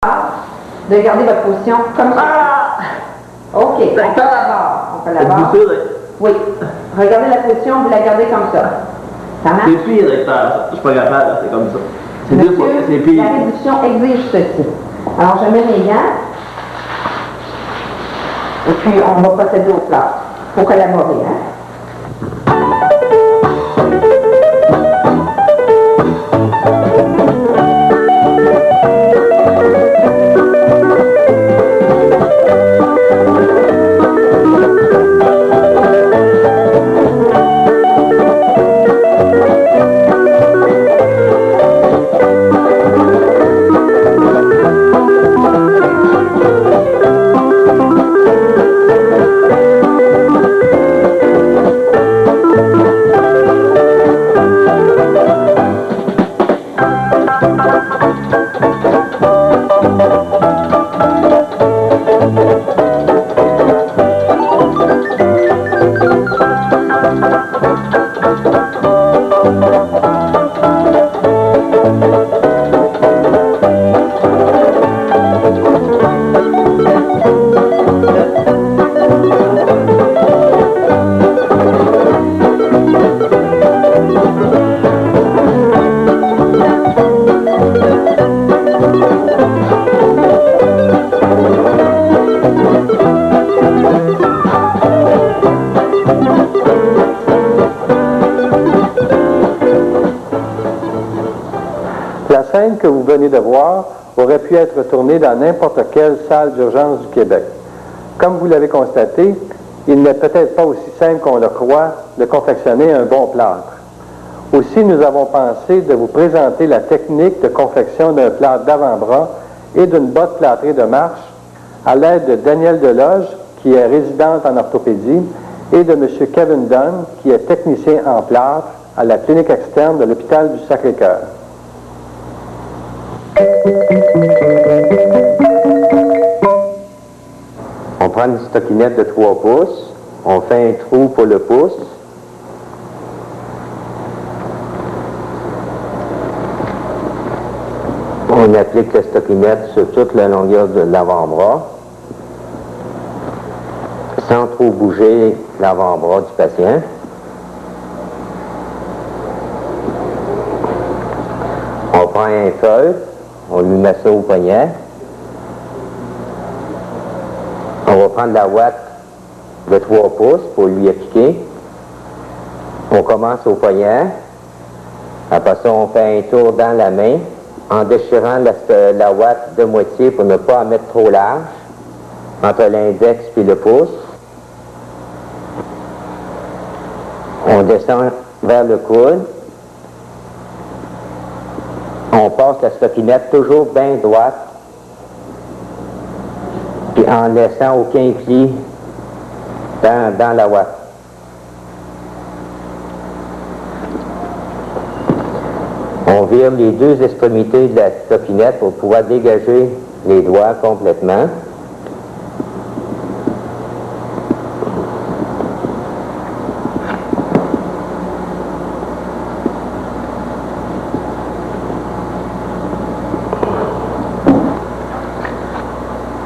de garder votre position comme ça. OK, on collabore. On collabore. Oui. Regardez la position, vous la gardez comme ça. Ça marche? C'est pire de faire ça. Je suis pas capable, c'est comme ça. C'est Monsieur, deux fois, c'est pire. la réduction exige ceci. Alors, je mets mes gants. Et puis, on va procéder au plat. Il faut collaborer, hein? La scène que vous venez de voir aurait pu être tournée dans n'importe quelle salle d'urgence du Québec. Comme vous l'avez constaté, il n'est peut-être pas aussi simple qu'on le croit de confectionner un bon plâtre. Aussi, nous avons pensé de vous présenter la technique de confection d'un plâtre d'avant-bras et d'une botte plâtrée de marche à l'aide de Danielle Deloge, qui est résidente en orthopédie, et de M. Kevin Dunn, qui est technicien en plâtre à la clinique externe de l'hôpital du Sacré-Cœur. On prend une stockinette de 3 pouces, on fait un trou pour le pouce. On applique la stockinette sur toute la longueur de l'avant-bras, sans trop bouger l'avant-bras du patient. On prend un feutre, on lui met ça au poignet. On va prendre la ouate de 3 pouces pour lui appliquer. On commence au poignet. Après ça, on fait un tour dans la main en déchirant la ouate de moitié pour ne pas en mettre trop large entre l'index et le pouce. On descend vers le coude. On passe la stockinette toujours bien droite, puis en laissant aucun pli dans la ouate. On vire les deux extrémités de la stockinette pour pouvoir dégager les doigts complètement.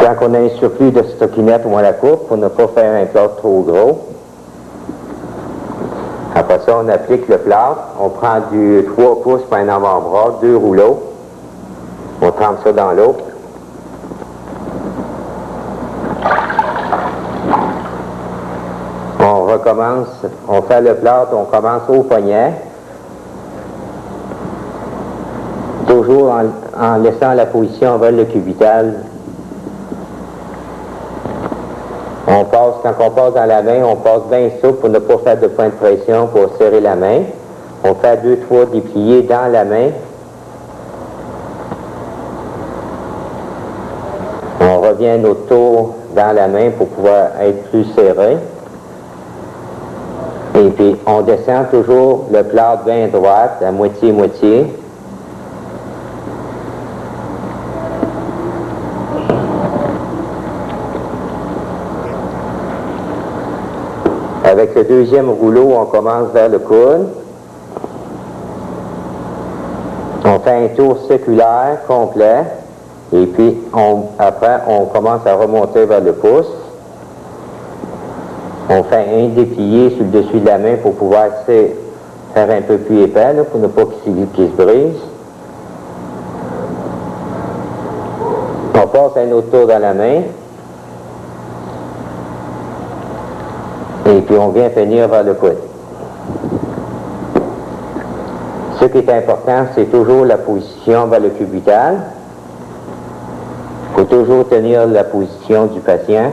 Quand on a un surplus de stockinette, on la coupe pour ne pas faire un plâtre trop gros. Après ça, on applique le plâtre. On prend du 3 pouces pour un avant-bras, 2 rouleaux. On trempe ça dans l'eau. On recommence, on fait le plâtre, on commence au poignet. Toujours en laissant la position vers le cubital. Quand on passe dans la main, on passe bien souple pour ne pas faire de point de pression pour serrer la main. On fait 2-3 dépliés dans la main. On revient notre tour dans la main pour pouvoir être plus serré. Et puis, on descend toujours le plâtre bien droite, à moitié-moitié. Avec le deuxième rouleau, on commence vers le coude. On fait un tour séculaire complet Et puis, après, on commence à remonter vers le pouce. On fait un déplié sur le dessus de la main pour pouvoir faire un peu plus épais, là, pour ne pas qu'il se brise. On passe un autre tour dans la main. Et puis on vient finir vers le coude. Ce qui est important, c'est toujours la position vers le cubital. Il faut toujours tenir la position du patient.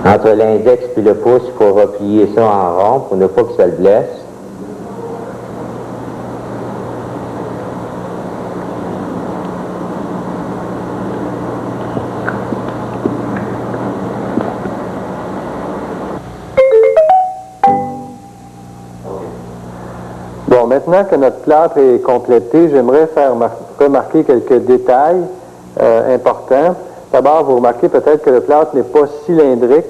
Entre l'index et le pouce, il faut replier ça en rond pour ne pas que ça le blesse. Bon, maintenant que notre plâtre est complété, j'aimerais faire remarquer quelques détails importants. D'abord, vous remarquez peut-être que le plâtre n'est pas cylindrique,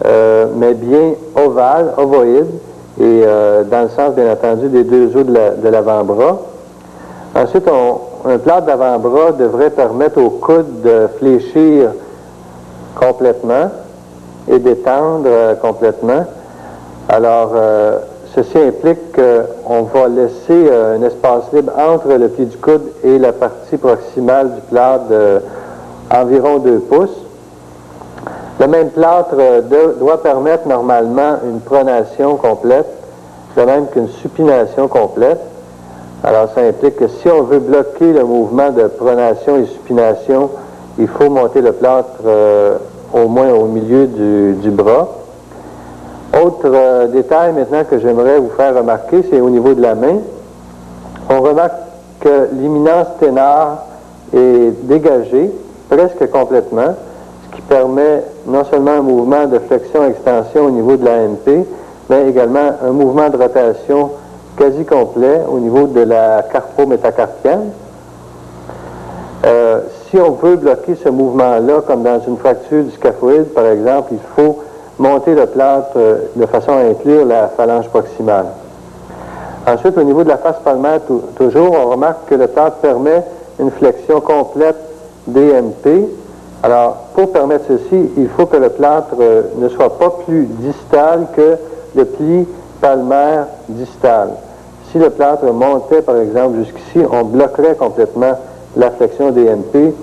mais bien ovale, ovoïde, et dans le sens, bien entendu, des deux os de l'avant-bras. Ensuite, un plâtre d'avant-bras devrait permettre au coude de fléchir complètement et d'étendre complètement. Alors, ceci implique qu'on va laisser un espace libre entre le pli du coude et la partie proximale du plâtre d'environ 2 pouces. Le même plâtre doit permettre normalement une pronation complète, de même qu'une supination complète. Alors, ça implique que si on veut bloquer le mouvement de pronation et supination, il faut monter le plâtre au moins au milieu du bras. Autre détail maintenant que j'aimerais vous faire remarquer, c'est au niveau de la main. On remarque que l'imminence ténard est dégagée presque complètement, ce qui permet non seulement un mouvement de flexion-extension au niveau de la MP, mais également un mouvement de rotation quasi complet au niveau de la carpo-métacarpienne. Si on veut bloquer ce mouvement-là, comme dans une fracture du scaphoïde, par exemple, il faut monter le plâtre de façon à inclure la phalange proximale. Ensuite, au niveau de la face palmaire, toujours, on remarque que le plâtre permet une flexion complète DMP. Alors, pour permettre ceci, il faut que le plâtre ne soit pas plus distal que le pli palmaire distal. Si le plâtre montait, par exemple, jusqu'ici, on bloquerait complètement la flexion DMP,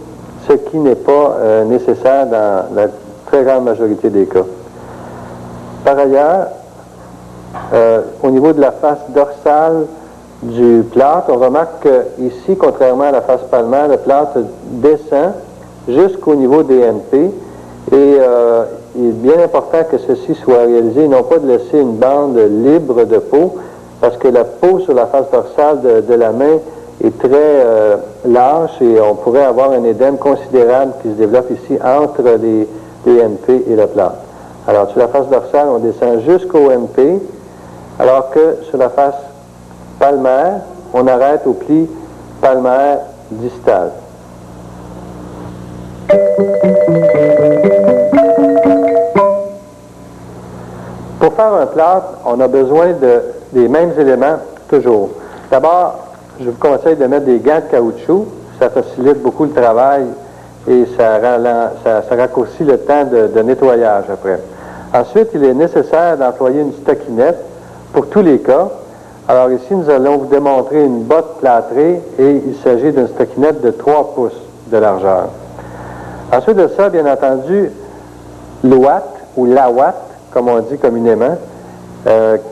ce qui n'est pas nécessaire dans la très grande majorité des cas. Par ailleurs, au niveau de la face dorsale du plâtre, on remarque qu'ici, contrairement à la face palmaire, le plâtre descend jusqu'au niveau des MP et il est bien important que ceci soit réalisé, non pas de laisser une bande libre de peau, parce que la peau sur la face dorsale de la main est très lâche et on pourrait avoir un édème considérable qui se développe ici entre les MP et le plâtre. Alors, sur la face dorsale, on descend jusqu'au MP, alors que sur la face palmaire, on arrête au pli palmaire distal. Pour faire un plâtre, on a besoin des mêmes éléments toujours. D'abord, je vous conseille de mettre des gants de caoutchouc. Ça facilite beaucoup le travail et ça raccourcit le temps de nettoyage après. Ensuite, il est nécessaire d'employer une stockinette pour tous les cas. Alors ici, nous allons vous démontrer une botte plâtrée et il s'agit d'une stockinette de 3 pouces de largeur. Ensuite de ça, bien entendu, l'ouate ou la ouate, comme on dit communément,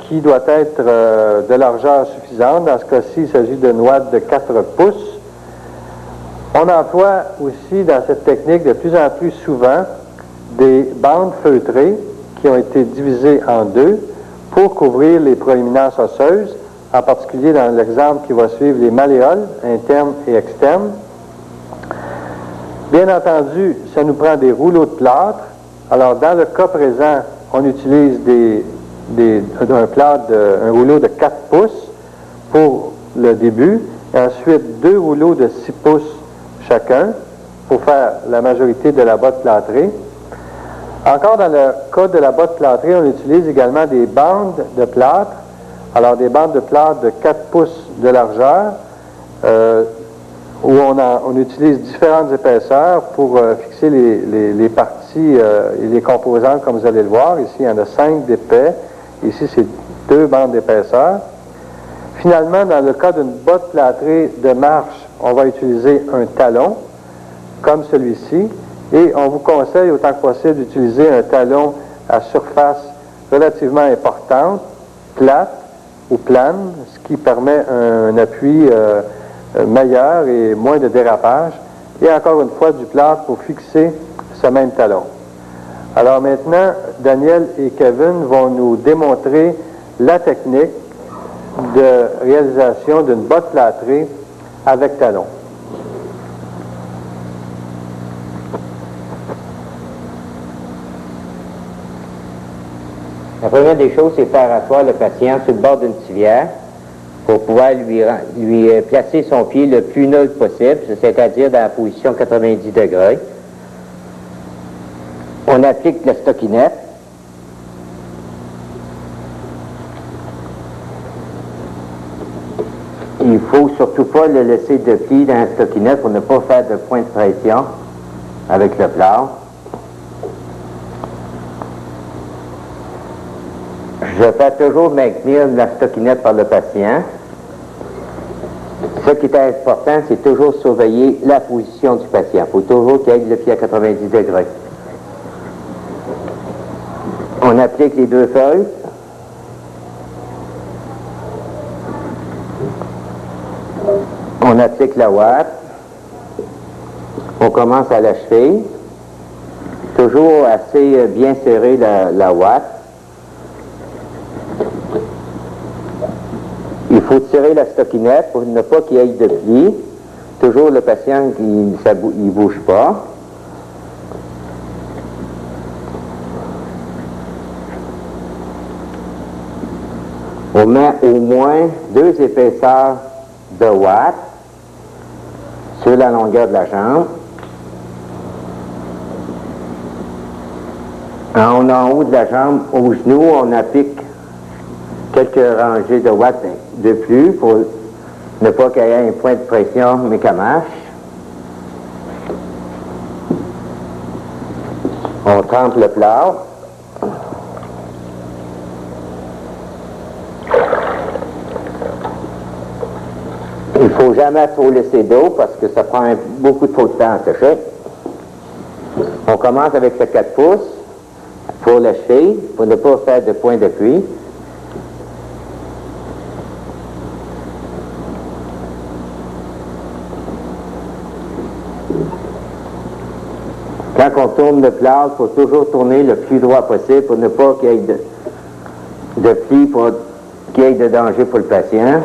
qui doit être de largeur suffisante. Dans ce cas-ci, il s'agit d'une ouate de 4 pouces. On emploie aussi dans cette technique de plus en plus souvent des bandes feutrées qui ont été divisées en deux pour couvrir les proéminences osseuses, en particulier dans l'exemple qui va suivre les malléoles internes et externes. Bien entendu, ça nous prend des rouleaux de plâtre. Alors, dans le cas présent, on utilise un rouleau de 4 pouces pour le début, et ensuite 2 rouleaux de 6 pouces chacun. pour faire la majorité de la botte plâtrée. Encore dans le cas de la botte plâtrée, on utilise également des bandes de plâtre. Alors des bandes de plâtre de 4 pouces de largeur, où on utilise différentes épaisseurs pour fixer les parties et les composantes, comme vous allez le voir. Ici, il y en a 5 d'épais. Ici, c'est 2 bandes d'épaisseur. Finalement, dans le cas d'une botte plâtrée de marche, on va utiliser un talon, comme celui-ci, et on vous conseille autant que possible d'utiliser un talon à surface relativement importante, plate ou plane, ce qui permet un appui meilleur et moins de dérapage, et encore une fois du plâtre pour fixer ce même talon. Alors maintenant, Daniel et Kevin vont nous démontrer la technique de réalisation d'une botte plâtrée avec talon. La première des choses, c'est faire asseoir le patient sur le bord d'une civière pour pouvoir lui placer son pied le plus neutre possible, c'est-à-dire dans la position 90 degrés. On applique la stockinette. Il ne faut surtout pas le laisser de pli dans la stockinette pour ne pas faire de point de pression avec le plâtre. Je fais toujours maintenir la stockinette par le patient. Ce qui est important, c'est toujours surveiller la position du patient. Il faut toujours qu'il ait le pied à 90 degrés. On applique les 2 feuilles. On applique la ouate. On commence à la cheville. Toujours assez bien serrer la ouate. Il faut tirer la stockinette pour ne pas qu'il y ait de pli. Toujours le patient, il ne bouge pas. On met au moins 2 épaisseurs de ouate sur la longueur de la jambe. En haut de la jambe, au genou, on applique quelques rangées de watts de plus pour ne pas qu'il y ait un point de pression mécamache. On trempe le plâtre. Il ne faut jamais trop laisser d'eau parce que ça prend beaucoup trop de temps à sécher. On commence avec le 4 pouces pour la cheville, pour ne pas faire de point d'appui. Quand on tourne le plâtre, il faut toujours tourner le plus droit possible pour ne pas qu'il y ait de pli, pour qu'il y ait de danger pour le patient.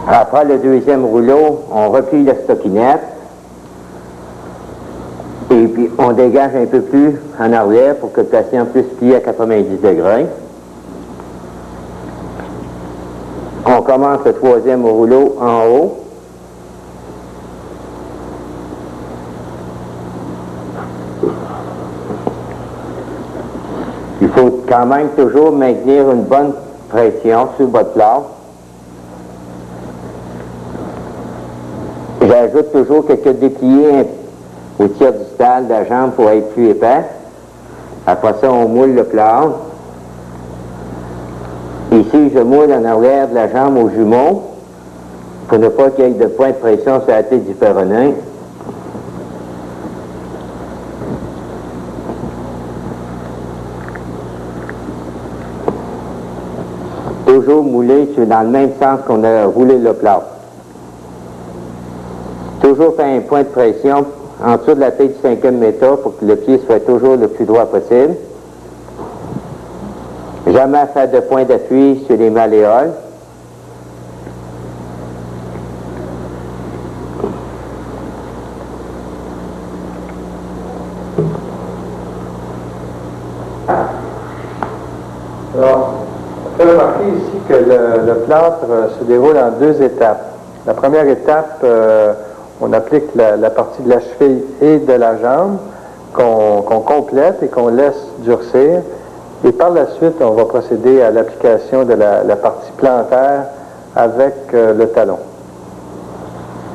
Après le 2e rouleau, on replie la stockinette et puis on dégage un peu plus en arrière pour que le patient puisse plier à 90 degrés. On commence le 3e rouleau en haut. Il faut quand même toujours maintenir une bonne pression sur votre plâtre. J'ajoute toujours quelques dépliés au tiers distal de la jambe pour être plus épais. Après ça, on moule le plâtre. Ici, je moule en arrière de la jambe au jumeau pour ne pas qu'il y ait de point de pression sur la tête du péroné. Toujours mouler dans le même sens qu'on a roulé le plâtre. Toujours faire un point de pression en dessous de la tête du 5e méta pour que le pied soit toujours le plus droit possible. Jamais faire de point d'appui sur les malléoles. Alors, on peut remarquer ici que le plâtre se déroule en 2 étapes. La première étape, on applique la partie de la cheville et de la jambe qu'on complète et qu'on laisse durcir. Et par la suite, on va procéder à l'application de la partie plantaire avec le talon.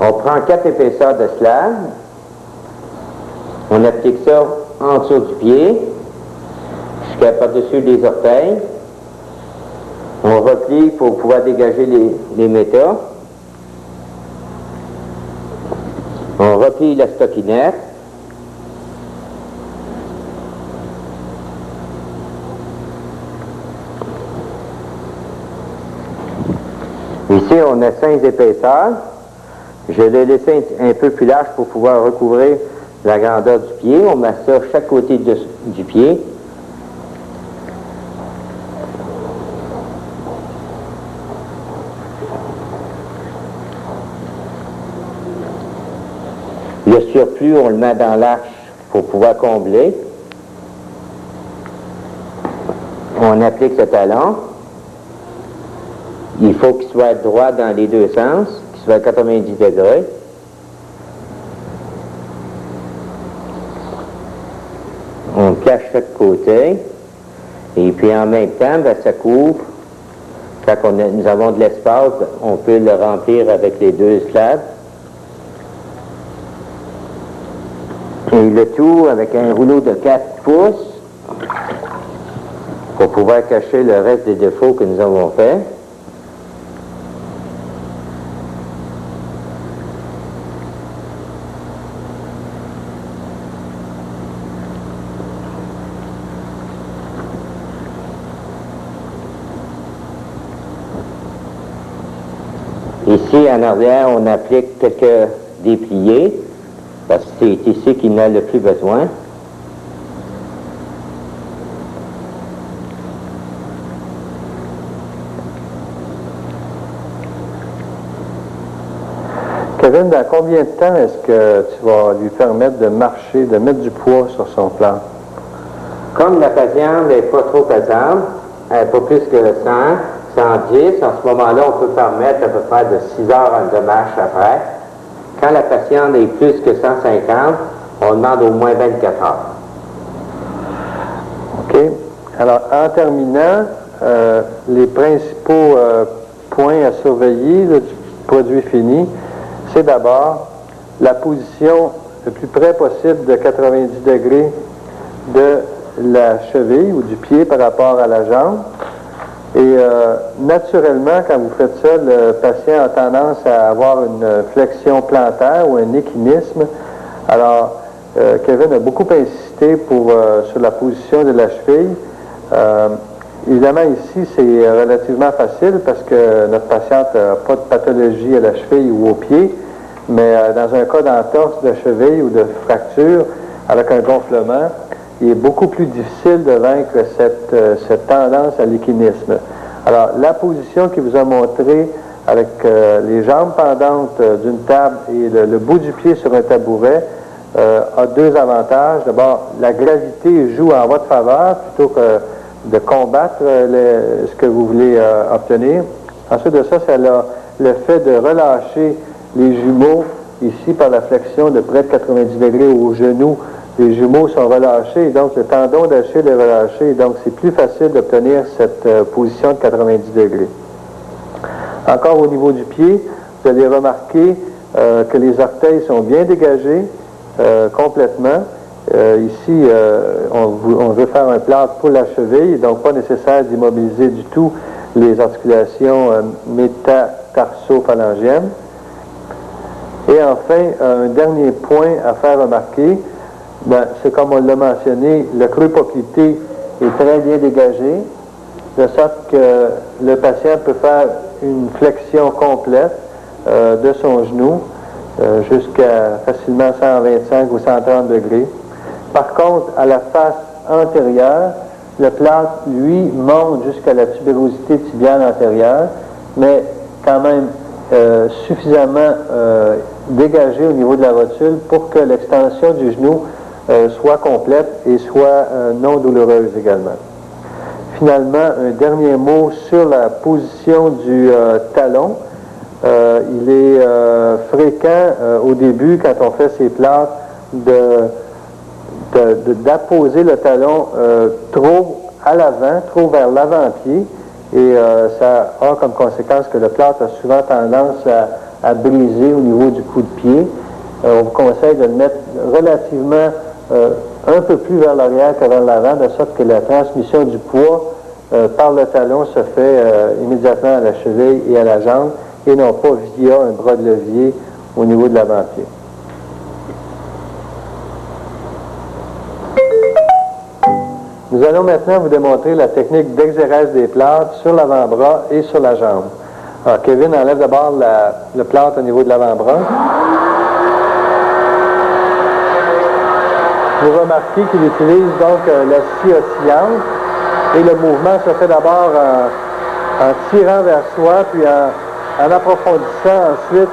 On prend 4 épaisseurs de slab, on applique ça en dessous du pied, jusqu'à par-dessus les orteils. On replie pour pouvoir dégager les métas. On replie la stockinette. Ici, on a 5 épaisseurs. Je l'ai laissé un peu plus large pour pouvoir recouvrir la grandeur du pied. On met ça chaque côté du pied. Le surplus, on le met dans l'arche pour pouvoir combler. On applique ce talon. Il faut qu'il soit droit dans les 2 sens, qu'il soit à 90 degrés. On cache chaque côté. Et puis en même temps, ben, ça couvre. Quand nous avons de l'espace, on peut le remplir avec les 2 slabs. Et le tout avec un rouleau de 4 pouces pour pouvoir cacher le reste des défauts que nous avons faits. Ici, en arrière, on applique quelques dépliés, parce que c'est ici qu'il n'a le plus besoin. Kevin, dans combien de temps est-ce que tu vas lui permettre de marcher, de mettre du poids sur son plan? Comme la patiente n'est pas trop pesante, elle n'est pas plus que 100, 110, en ce moment-là, on peut permettre à peu près de 6 heures de marche après. Quand la patiente est plus que 150, on demande au moins 24 heures. OK. Alors, en terminant, les principaux points à surveiller là, du produit fini, c'est d'abord la position le plus près possible de 90 degrés de la cheville ou du pied par rapport à la jambe. Et naturellement, quand vous faites ça, le patient a tendance à avoir une flexion plantaire ou un équinisme. Alors, Kevin a beaucoup insisté sur la position de la cheville. Évidemment, ici, c'est relativement facile parce que notre patiente n'a pas de pathologie à la cheville ou au pied, mais dans un cas d'entorse de cheville ou de fracture avec un gonflement, il est beaucoup plus difficile de vaincre cette tendance à l'équinisme. Alors, la position qu'il vous a montrée avec les jambes pendantes d'une table et le bout du pied sur un tabouret a 2 avantages. D'abord, la gravité joue en votre faveur plutôt que de combattre ce que vous voulez obtenir. Ensuite de ça, c'est le fait de relâcher les jumeaux ici par la flexion de près de 90 degrés au genou. Les jumeaux sont relâchés, et donc le tendon d'Achille est relâché, et donc c'est plus facile d'obtenir cette position de 90 degrés. Encore au niveau du pied, vous allez remarquer que les orteils sont bien dégagés complètement. Ici, on veut faire un plâtre pour la cheville, donc pas nécessaire d'immobiliser du tout les articulations métatarso-phalangiennes. Et enfin, un dernier point à faire remarquer, c'est comme on l'a mentionné, le creux poplité est très bien dégagé, de sorte que le patient peut faire une flexion complète de son genou jusqu'à facilement 125 ou 130 degrés. Par contre, à la face antérieure, le plâtre, lui, monte jusqu'à la tubérosité tibiale antérieure, mais quand même suffisamment dégagé au niveau de la rotule pour que l'extension du genou soit complète et soit non douloureuse également. finalement, un dernier mot sur la position du talon. Il est fréquent au début, quand on fait ces plâtres, d'apposer le talon trop à l'avant, trop vers l'avant-pied, et ça a comme conséquence que le plâtre a souvent tendance à briser au niveau du coup de pied. On vous conseille de le mettre relativement un peu plus vers l'arrière que vers l'avant, de sorte que la transmission du poids par le talon se fait immédiatement à la cheville et à la jambe, et non pas via un bras de levier au niveau de l'avant-pied. Nous allons maintenant vous démontrer la technique d'exérèse des plâtres sur l'avant-bras et sur la jambe. Alors, Kevin enlève d'abord le plâtre au niveau de l'avant-bras. Vous remarquez qu'il utilise donc la scie oscillante, et le mouvement se fait d'abord en tirant vers soi, puis en approfondissant ensuite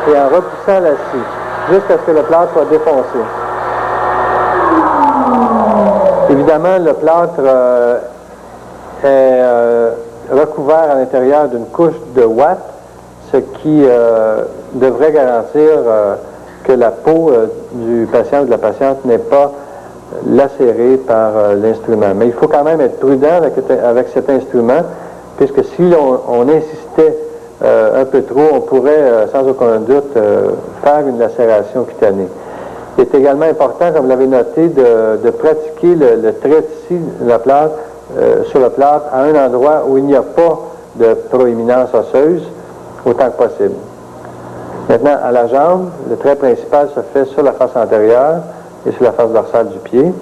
et en repoussant la scie, jusqu'à ce que le plâtre soit défoncé. Évidemment, le plâtre est recouvert à l'intérieur d'une couche de ouate, ce qui devrait garantir que la peau du patient ou de la patiente n'est pas lacérée par l'instrument. Mais il faut quand même être prudent avec cet instrument, puisque si on insistait un peu trop, on pourrait sans aucun doute faire une lacération cutanée. Il est également important, comme vous l'avez noté, de pratiquer le trait de scie sur le plâtre à un endroit où il n'y a pas de proéminence osseuse, autant que possible. Maintenant, à la jambe, le trait principal se fait sur la face antérieure et sur la face dorsale du pied.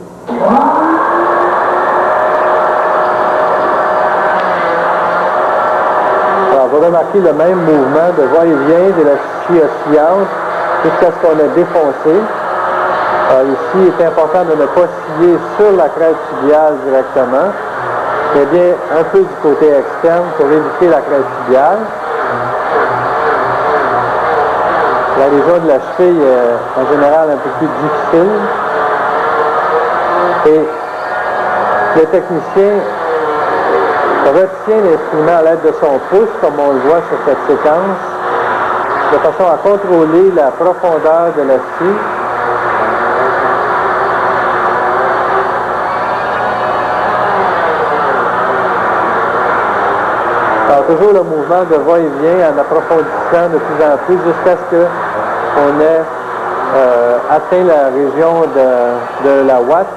Alors, vous remarquez le même mouvement de va-et-vient de la scie oscillante jusqu'à ce qu'on ait défoncé. Ici, il est important de ne pas scier sur la crête tibiale directement, mais bien un peu du côté externe pour éviter la crête tibiale. La lésion de la cheville est en général un peu plus difficile. Et le technicien retient l'instrument à l'aide de son pouce, comme on le voit sur cette séquence, de façon à contrôler la profondeur de la scie. Alors, toujours le mouvement de va-et-vient en approfondissant de plus en plus jusqu'à ce qu'on ait atteint la région de la ouate.